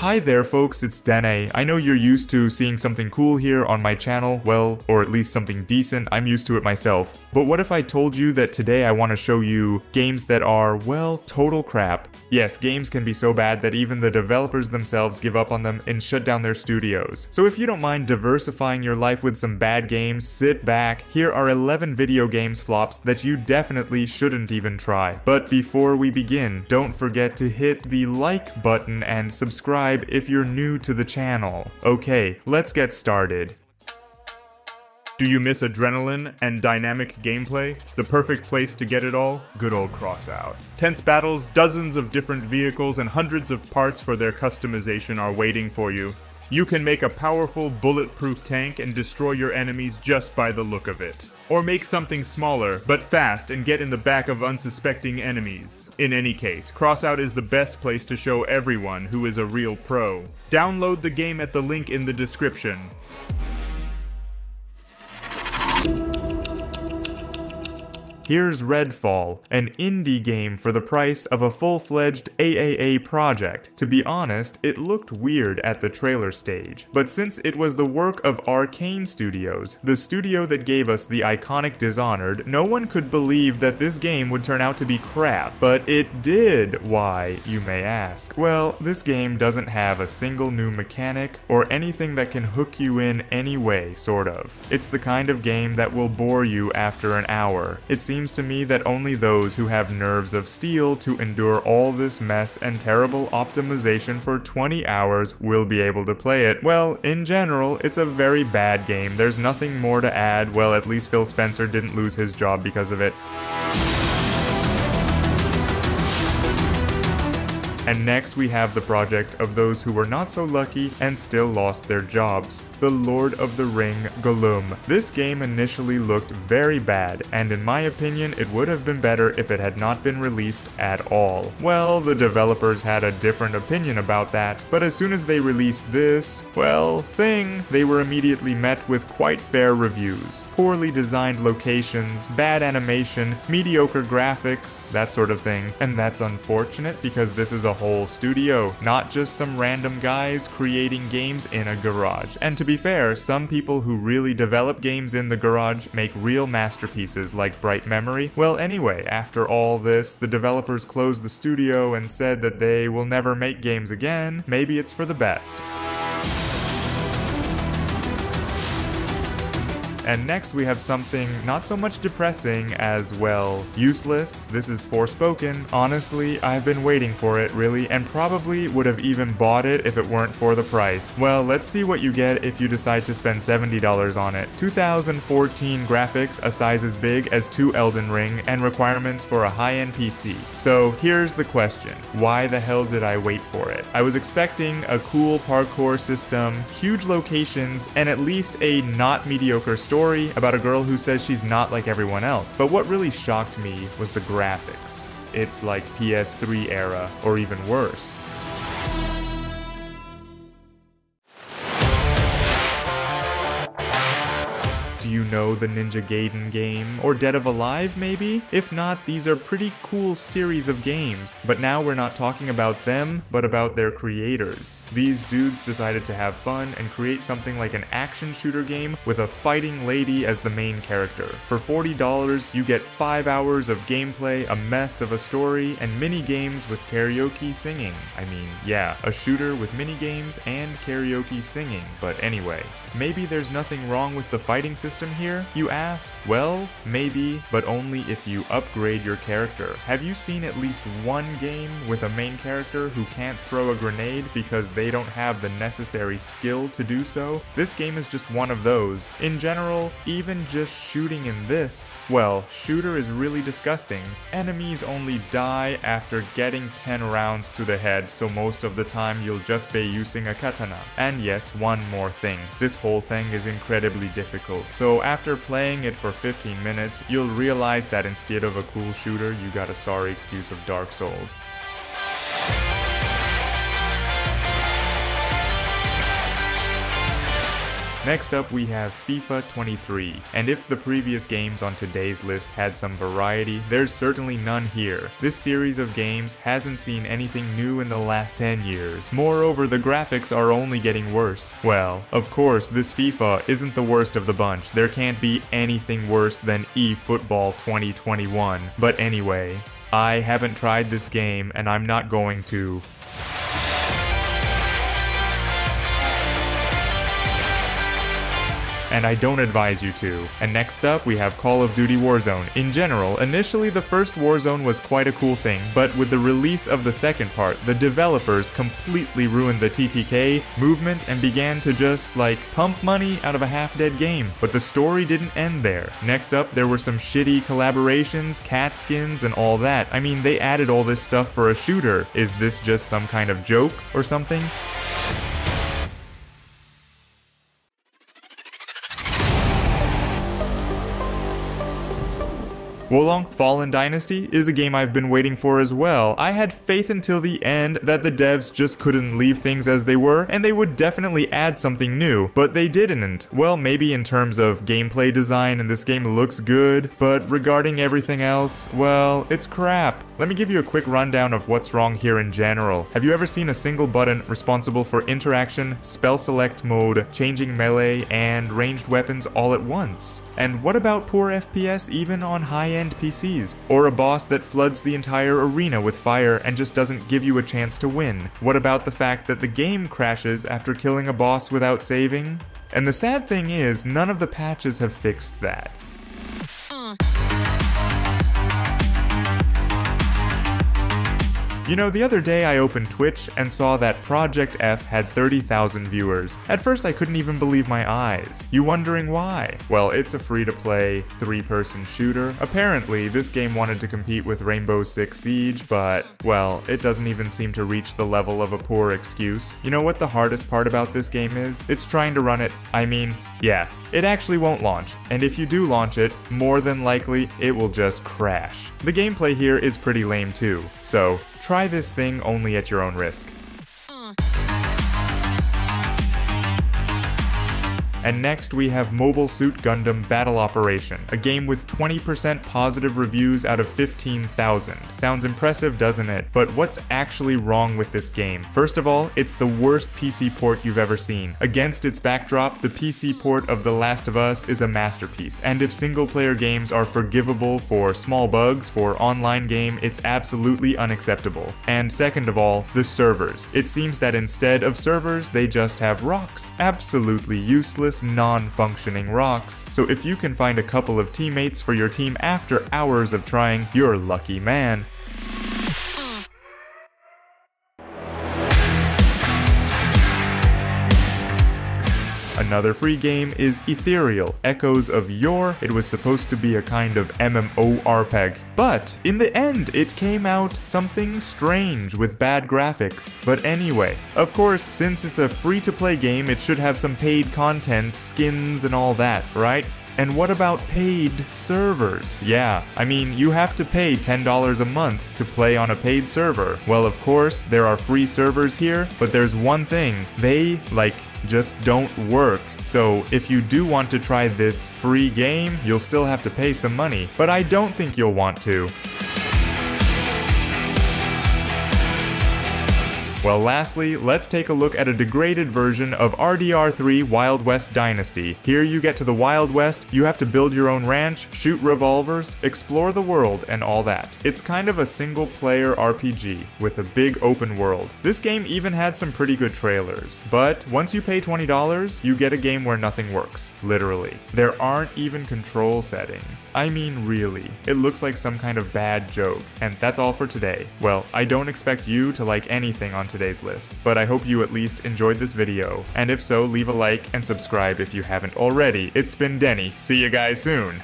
Hi there folks, it's Deni. I know you're used to seeing something cool here on my channel, well, or at least something decent. I'm used to it myself. But what if I told you that today I want to show you games that are, well, total crap. Yes, games can be so bad that even the developers themselves give up on them and shut down their studios. So if you don't mind diversifying your life with some bad games, sit back. Here are 11 video games flops that you definitely shouldn't even try. But before we begin, don't forget to hit the like button and subscribe if you're new to the channel. Okay, let's get started. Do you miss adrenaline and dynamic gameplay? The perfect place to get it all? Good old Crossout. Tense battles, dozens of different vehicles, and hundreds of parts for their customization are waiting for you. You can make a powerful, bulletproof tank and destroy your enemies just by the look of it. Or make something smaller, but fast, and get in the back of unsuspecting enemies. In any case, Crossout is the best place to show everyone who is a real pro. Download the game at the link in the description. Here's Redfall, an indie game for the price of a full-fledged AAA project. To be honest, it looked weird at the trailer stage, but since it was the work of Arcane Studios, the studio that gave us the iconic Dishonored, no one could believe that this game would turn out to be crap. But it did. Why, you may ask? Well, this game doesn't have a single new mechanic or anything that can hook you in any way, sort of. It's the kind of game that will bore you after an hour. It seems to me that only those who have nerves of steel to endure all this mess and terrible optimization for 20 hours will be able to play it. Well, in general, it's a very bad game. There's nothing more to add. Well, at least Phil Spencer didn't lose his job because of it. And next we have the project of those who were not so lucky and still lost their jobs. The Lord of the Ring Golum. This game initially looked very bad, and in my opinion it would have been better if it had not been released at all. Well, the developers had a different opinion about that, but as soon as they released this, well, thing, they were immediately met with quite fair reviews. Poorly designed locations, bad animation, mediocre graphics, that sort of thing. And that's unfortunate because this is a whole studio, not just some random guys creating games in a garage. And to be fair, some people who really develop games in the garage make real masterpieces like Bright Memory. Well, anyway, after all this, the developers closed the studio and said that they will never make games again. Maybe it's for the best. And next we have something not so much depressing as, well, useless. This is Forspoken. Honestly, I've been waiting for it, really, and probably would have even bought it if it weren't for the price. Well, let's see what you get if you decide to spend $70 on it. 2014 graphics, a size as big as 2 Elden Ring, and requirements for a high-end PC. So here's the question. Why the hell did I wait for it? I was expecting a cool parkour system, huge locations, and at least a not mediocre story about a girl who says she's not like everyone else. But what really shocked me was the graphics. It's like PS3 era, or even worse. Do you know the Ninja Gaiden game? Or Dead of Alive, maybe? If not, these are pretty cool series of games. But now we're not talking about them, but about their creators. These dudes decided to have fun and create something like an action shooter game with a fighting lady as the main character. For $40, you get 5 hours of gameplay, a mess of a story, and mini games with karaoke singing. I mean, yeah, a shooter with mini games and karaoke singing. But anyway, maybe there's nothing wrong with the fighting system here, you ask? Well, maybe, but only if you upgrade your character. Have you seen at least one game with a main character who can't throw a grenade because they don't have the necessary skill to do so? This game is just one of those. In general, even just shooting in this, well, shooter is really disgusting. Enemies only die after getting 10 rounds to the head, so most of the time you'll just be using a katana. And yes, one more thing. This whole thing is incredibly difficult. So after playing it for 15 minutes, you'll realize that instead of a cool shooter, you got a sorry excuse of Dark Souls. Next up we have FIFA 23, and if the previous games on today's list had some variety, there's certainly none here. This series of games hasn't seen anything new in the last 10 years. Moreover, the graphics are only getting worse. Well, of course, this FIFA isn't the worst of the bunch. There can't be anything worse than eFootball 2021. But anyway, I haven't tried this game and I'm not going to. And I don't advise you to. And next up, we have Call of Duty Warzone. In general, initially the first Warzone was quite a cool thing, but with the release of the second part, the developers completely ruined the TTK movement and began to just, like, pump money out of a half-dead game. But the story didn't end there. Next up, there were some shitty collaborations, cat skins, and all that. I mean, they added all this stuff for a shooter. Is this just some kind of joke or something? Wolong Fallen Dynasty is a game I've been waiting for as well. I had faith until the end that the devs just couldn't leave things as they were, and they would definitely add something new, but they didn't. Well, maybe in terms of gameplay design and this game looks good, but regarding everything else, well, it's crap. Let me give you a quick rundown of what's wrong here in general. Have you ever seen a single button responsible for interaction, spell select mode, changing melee, and ranged weapons all at once? And what about poor FPS even on high-end PCs? Or a boss that floods the entire arena with fire and just doesn't give you a chance to win? What about the fact that the game crashes after killing a boss without saving? And the sad thing is, none of the patches have fixed that. You know, the other day I opened Twitch and saw that Project F had 30,000 viewers. At first I couldn't even believe my eyes. You wondering why? Well, it's a free-to-play, 3-person shooter. Apparently, this game wanted to compete with Rainbow Six Siege, but, well, it doesn't even seem to reach the level of a poor excuse. You know what the hardest part about this game is? It's trying to run it. I mean, yeah, it actually won't launch, and if you do launch it, more than likely, it will just crash. The gameplay here is pretty lame too, so try this thing only at your own risk. And next we have Mobile Suit Gundam Battle Operation, a game with 20% positive reviews out of 15,000. Sounds impressive, doesn't it? But what's actually wrong with this game? First of all, it's the worst PC port you've ever seen. Against its backdrop, the PC port of The Last of Us is a masterpiece, and if single-player games are forgivable for small bugs, for online game, it's absolutely unacceptable. And second of all, the servers. It seems that instead of servers, they just have rocks. Absolutely useless, non-functioning rocks. So if you can find a couple of teammates for your team after hours of trying, you're a lucky man. Another free game is Ethyrial, Echoes of Yore. It was supposed to be a kind of MMO RPG, but in the end it came out something strange with bad graphics. But anyway, of course, since it's a free-to-play game, it should have some paid content, skins and all that, right? And what about paid servers? Yeah, I mean, you have to pay $10 a month to play on a paid server. Well, of course, there are free servers here, but there's one thing. They, just don't work. So if you do want to try this free game, you'll still have to pay some money. But I don't think you'll want to. Well, lastly, let's take a look at a degraded version of RDR3 Wild West Dynasty. Here you get to the Wild West, you have to build your own ranch, shoot revolvers, explore the world, and all that. It's kind of a single-player RPG with a big open world. This game even had some pretty good trailers. But once you pay $20, you get a game where nothing works. Literally. There aren't even control settings. I mean, really. It looks like some kind of bad joke. And that's all for today. Well, I don't expect you to like anything on today's list, but I hope you at least enjoyed this video, and if so, leave a like and subscribe if you haven't already. It's been Deni. See you guys soon!